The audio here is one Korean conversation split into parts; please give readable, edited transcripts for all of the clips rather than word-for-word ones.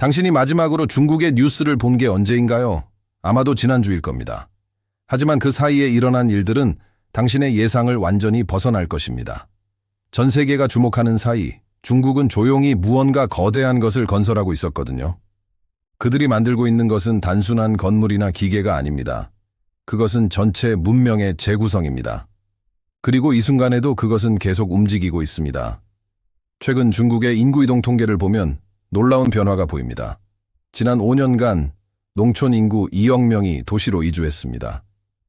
당신이 마지막으로 중국의 뉴스를 본 게 언제인가요? 아마도 지난주일 겁니다. 하지만 그 사이에 일어난 일들은 당신의 예상을 완전히 벗어날 것입니다. 전 세계가 주목하는 사이 중국은 조용히 무언가 거대한 것을 건설하고 있었거든요. 그들이 만들고 있는 것은 단순한 건물이나 기계가 아닙니다. 그것은 전체 문명의 재구성입니다. 그리고 이 순간에도 그것은 계속 움직이고 있습니다. 최근 중국의 인구이동 통계를 보면 놀라운 변화가 보입니다. 지난 5년간 농촌 인구 2억 명이 도시로 이주했습니다.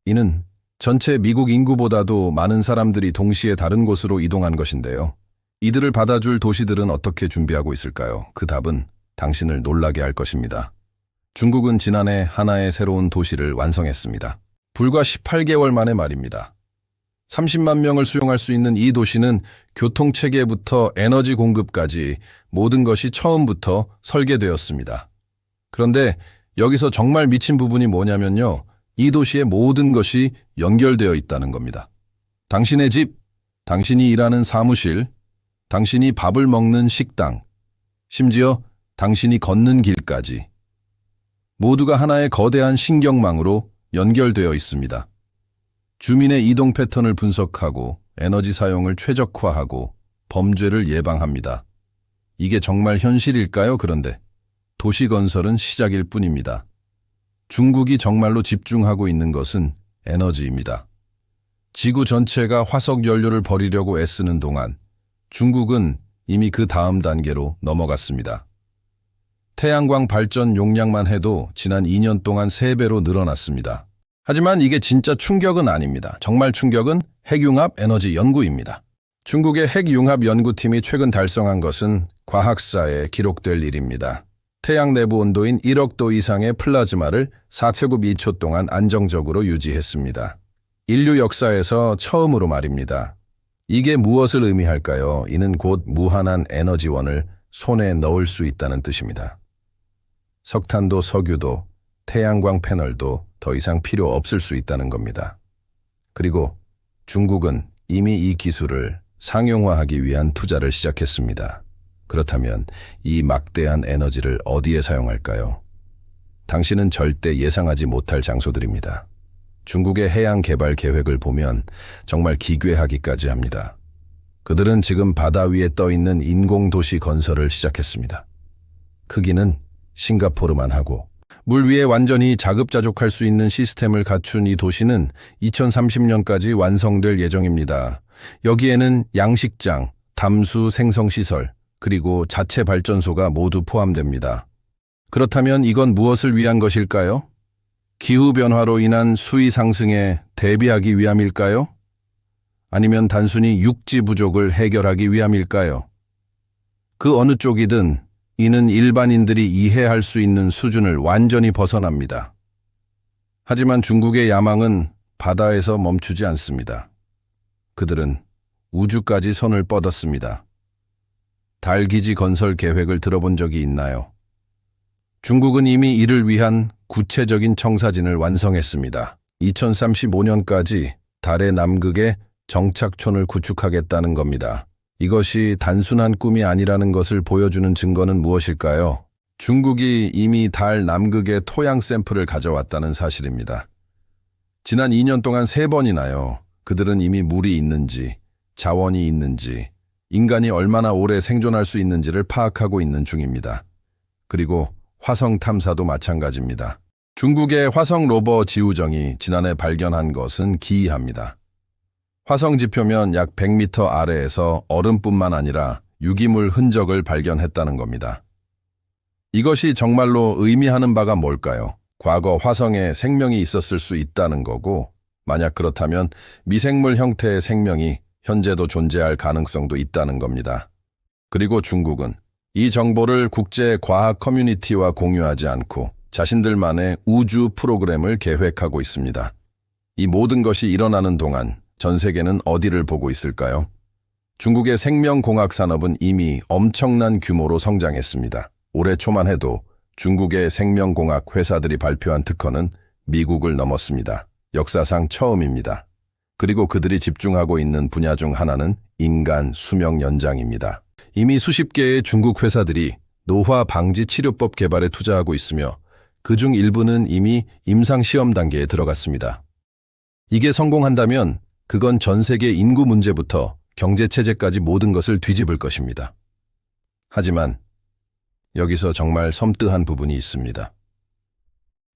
이는 전체 미국 인구보다도 많은 사람들이 동시에 다른 곳으로 이동한 것인데요. 이들을 받아줄 도시들은 어떻게 준비하고 있을까요? 그 답은 당신을 놀라게 할 것입니다. 중국은 지난해 하나의 새로운 도시를 완성했습니다. 불과 18개월 만에 말입니다. 30만 명을 수용할 수 있는 이 도시는 교통체계부터 에너지 공급까지 모든 것이 처음부터 설계되었습니다. 그런데 여기서 정말 미친 부분이 뭐냐면요. 이 도시의 모든 것이 연결되어 있다는 겁니다. 당신의 집, 당신이 일하는 사무실, 당신이 밥을 먹는 식당, 심지어 당신이 걷는 길까지 모두가 하나의 거대한 신경망으로 연결되어 있습니다. 주민의 이동 패턴을 분석하고 에너지 사용을 최적화하고 범죄를 예방합니다. 이게 정말 현실일까요? 그런데 도시 건설은 시작일 뿐입니다. 중국이 정말로 집중하고 있는 것은 에너지입니다. 지구 전체가 화석 연료를 버리려고 애쓰는 동안 중국은 이미 그 다음 단계로 넘어갔습니다. 태양광 발전 용량만 해도 지난 2년 동안 3배로 늘어났습니다. 하지만 이게 진짜 충격은 아닙니다. 정말 충격은 핵융합 에너지 연구입니다. 중국의 핵융합 연구팀이 최근 달성한 것은 과학사에 기록될 일입니다. 태양 내부 온도인 1억 도 이상의 플라즈마를 4제곱 2초 동안 안정적으로 유지했습니다. 인류 역사에서 처음으로 말입니다. 이게 무엇을 의미할까요? 이는 곧 무한한 에너지원을 손에 넣을 수 있다는 뜻입니다. 석탄도 석유도 태양광 패널도 더 이상 필요 없을 수 있다는 겁니다. 그리고 중국은 이미 이 기술을 상용화하기 위한 투자를 시작했습니다. 그렇다면 이 막대한 에너지를 어디에 사용할까요? 당신은 절대 예상하지 못할 장소들입니다. 중국의 해양 개발 계획을 보면 정말 기괴하기까지 합니다. 그들은 지금 바다 위에 떠 있는 인공도시 건설을 시작했습니다. 크기는 싱가포르만 하고 물 위에 완전히 자급자족할 수 있는 시스템을 갖춘 이 도시는 2030년까지 완성될 예정입니다. 여기에는 양식장, 담수 생성시설, 그리고 자체 발전소가 모두 포함됩니다. 그렇다면 이건 무엇을 위한 것일까요? 기후변화로 인한 수위 상승에 대비하기 위함일까요? 아니면 단순히 육지 부족을 해결하기 위함일까요? 그 어느 쪽이든 이는 일반인들이 이해할 수 있는 수준을 완전히 벗어납니다. 하지만 중국의 야망은 바다에서 멈추지 않습니다. 그들은 우주까지 손을 뻗었습니다. 달 기지 건설 계획을 들어본 적이 있나요? 중국은 이미 이를 위한 구체적인 청사진을 완성했습니다. 2035년까지 달의 남극에 정착촌을 구축하겠다는 겁니다. 이것이 단순한 꿈이 아니라는 것을 보여주는 증거는 무엇일까요? 중국이 이미 달 남극의 토양 샘플을 가져왔다는 사실입니다. 지난 2년 동안 3번이나요. 그들은 이미 물이 있는지, 자원이 있는지, 인간이 얼마나 오래 생존할 수 있는지를 파악하고 있는 중입니다. 그리고 화성 탐사도 마찬가지입니다. 중국의 화성 로버 지우정이 지난해 발견한 것은 기이합니다. 화성 지표면 약 100m 아래에서 얼음뿐만 아니라 유기물 흔적을 발견했다는 겁니다. 이것이 정말로 의미하는 바가 뭘까요? 과거 화성에 생명이 있었을 수 있다는 거고, 만약 그렇다면 미생물 형태의 생명이 현재도 존재할 가능성도 있다는 겁니다. 그리고 중국은 이 정보를 국제 과학 커뮤니티와 공유하지 않고 자신들만의 우주 프로그램을 계획하고 있습니다. 이 모든 것이 일어나는 동안 전 세계는 어디를 보고 있을까요? 중국의 생명공학 산업은 이미 엄청난 규모로 성장했습니다. 올해 초만 해도 중국의 생명공학 회사들이 발표한 특허는 미국을 넘었습니다. 역사상 처음입니다. 그리고 그들이 집중하고 있는 분야 중 하나는 인간 수명 연장입니다. 이미 수십 개의 중국 회사들이 노화 방지 치료법 개발에 투자하고 있으며 그중 일부는 이미 임상시험 단계에 들어갔습니다. 이게 성공한다면 그건 전 세계 인구 문제부터 경제체제까지 모든 것을 뒤집을 것입니다. 하지만 여기서 정말 섬뜩한 부분이 있습니다.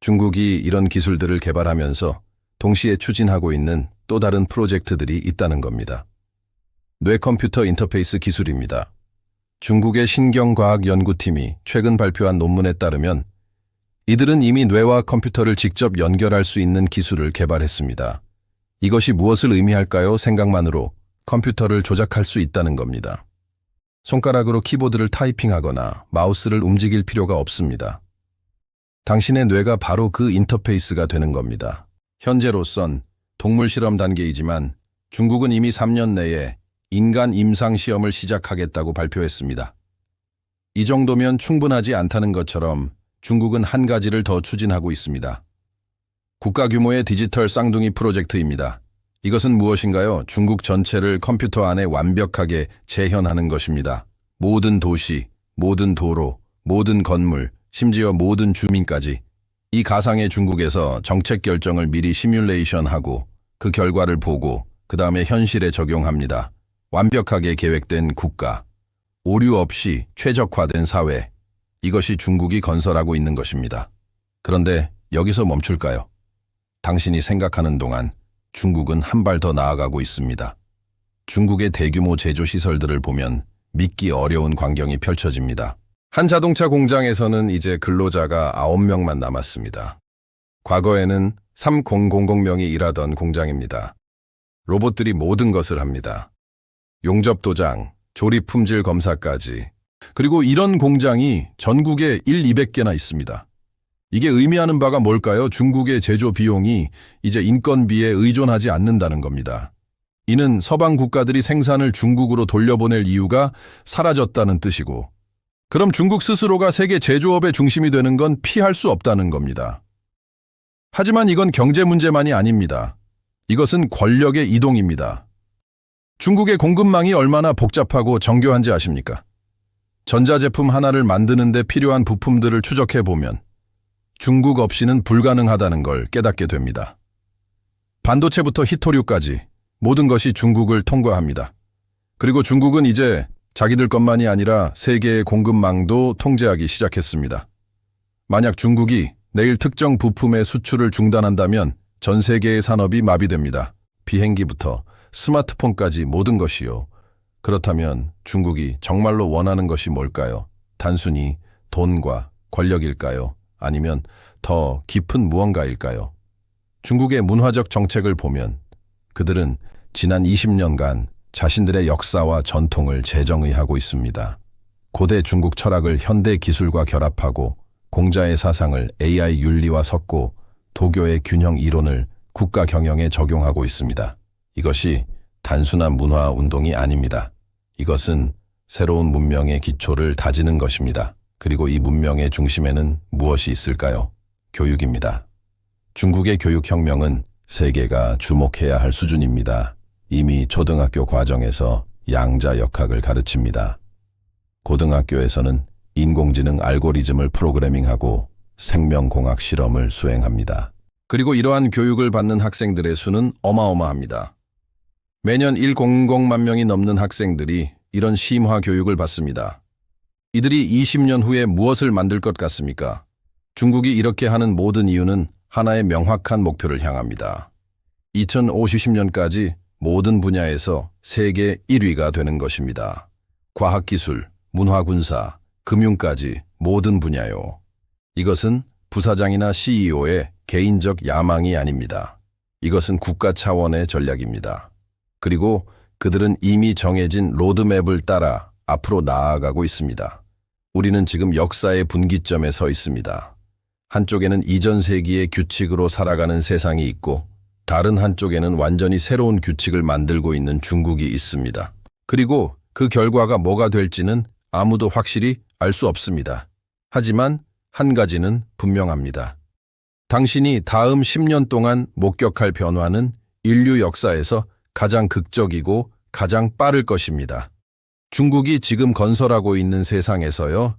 중국이 이런 기술들을 개발하면서 동시에 추진하고 있는 또 다른 프로젝트들이 있다는 겁니다. 뇌컴퓨터 인터페이스 기술입니다. 중국의 신경과학연구팀이 최근 발표한 논문에 따르면 이들은 이미 뇌와 컴퓨터를 직접 연결할 수 있는 기술을 개발했습니다. 이것이 무엇을 의미할까요? 생각만으로 컴퓨터를 조작할 수 있다는 겁니다. 손가락으로 키보드를 타이핑하거나 마우스를 움직일 필요가 없습니다. 당신의 뇌가 바로 그 인터페이스가 되는 겁니다. 현재로선 동물 실험 단계이지만 중국은 이미 3년 내에 인간 임상 시험을 시작하겠다고 발표했습니다. 이 정도면 충분하지 않다는 것처럼 중국은 한 가지를 더 추진하고 있습니다. 국가 규모의 디지털 쌍둥이 프로젝트입니다. 이것은 무엇인가요? 중국 전체를 컴퓨터 안에 완벽하게 재현하는 것입니다. 모든 도시, 모든 도로, 모든 건물, 심지어 모든 주민까지 이 가상의 중국에서 정책 결정을 미리 시뮬레이션하고 그 결과를 보고 그 다음에 현실에 적용합니다. 완벽하게 계획된 국가, 오류 없이 최적화된 사회, 이것이 중국이 건설하고 있는 것입니다. 그런데 여기서 멈출까요? 당신이 생각하는 동안 중국은 한 발 더 나아가고 있습니다. 중국의 대규모 제조시설들을 보면 믿기 어려운 광경이 펼쳐집니다. 한 자동차 공장에서는 이제 근로자가 9명만 남았습니다. 과거에는 30,000명이 일하던 공장입니다. 로봇들이 모든 것을 합니다. 용접 도장, 조립 품질 검사까지. 그리고 이런 공장이 전국에 200개나 있습니다. 이게 의미하는 바가 뭘까요? 중국의 제조 비용이 이제 인건비에 의존하지 않는다는 겁니다. 이는 서방 국가들이 생산을 중국으로 돌려보낼 이유가 사라졌다는 뜻이고, 그럼 중국 스스로가 세계 제조업의 중심이 되는 건 피할 수 없다는 겁니다. 하지만 이건 경제 문제만이 아닙니다. 이것은 권력의 이동입니다. 중국의 공급망이 얼마나 복잡하고 정교한지 아십니까? 전자제품 하나를 만드는 데 필요한 부품들을 추적해보면 중국 없이는 불가능하다는 걸 깨닫게 됩니다. 반도체부터 히토류까지 모든 것이 중국을 통과합니다. 그리고 중국은 이제 자기들 것만이 아니라 세계의 공급망도 통제하기 시작했습니다. 만약 중국이 내일 특정 부품의 수출을 중단한다면 전 세계의 산업이 마비됩니다. 비행기부터 스마트폰까지 모든 것이요. 그렇다면 중국이 정말로 원하는 것이 뭘까요? 단순히 돈과 권력일까요? 아니면 더 깊은 무언가일까요? 중국의 문화적 정책을 보면 그들은 지난 20년간 자신들의 역사와 전통을 재정의하고 있습니다. 고대 중국 철학을 현대 기술과 결합하고 공자의 사상을 AI 윤리와 섞고 도교의 균형 이론을 국가 경영에 적용하고 있습니다. 이것이 단순한 문화 운동이 아닙니다. 이것은 새로운 문명의 기초를 다지는 것입니다. 그리고 이 문명의 중심에는 무엇이 있을까요? 교육입니다. 중국의 교육혁명은 세계가 주목해야 할 수준입니다. 이미 초등학교 과정에서 양자 역학을 가르칩니다. 고등학교에서는 인공지능 알고리즘을 프로그래밍하고 생명공학 실험을 수행합니다. 그리고 이러한 교육을 받는 학생들의 수는 어마어마합니다. 매년 100만 명이 넘는 학생들이 이런 심화 교육을 받습니다. 이들이 20년 후에 무엇을 만들 것 같습니까? 중국이 이렇게 하는 모든 이유는 하나의 명확한 목표를 향합니다. 2050년까지 모든 분야에서 세계 1위가 되는 것입니다. 과학기술, 문화군사, 금융까지 모든 분야요. 이것은 부사장이나 CEO의 개인적 야망이 아닙니다. 이것은 국가 차원의 전략입니다. 그리고 그들은 이미 정해진 로드맵을 따라 앞으로 나아가고 있습니다. 우리는 지금 역사의 분기점에 서 있습니다. 한쪽에는 이전 세기의 규칙으로 살아가는 세상이 있고 다른 한쪽에는 완전히 새로운 규칙을 만들고 있는 중국이 있습니다. 그리고 그 결과가 뭐가 될지는 아무도 확실히 알 수 없습니다. 하지만 한 가지는 분명합니다. 당신이 다음 10년 동안 목격할 변화는 인류 역사에서 가장 극적이고 가장 빠를 것입니다. 중국이 지금 건설하고 있는 세상에서요,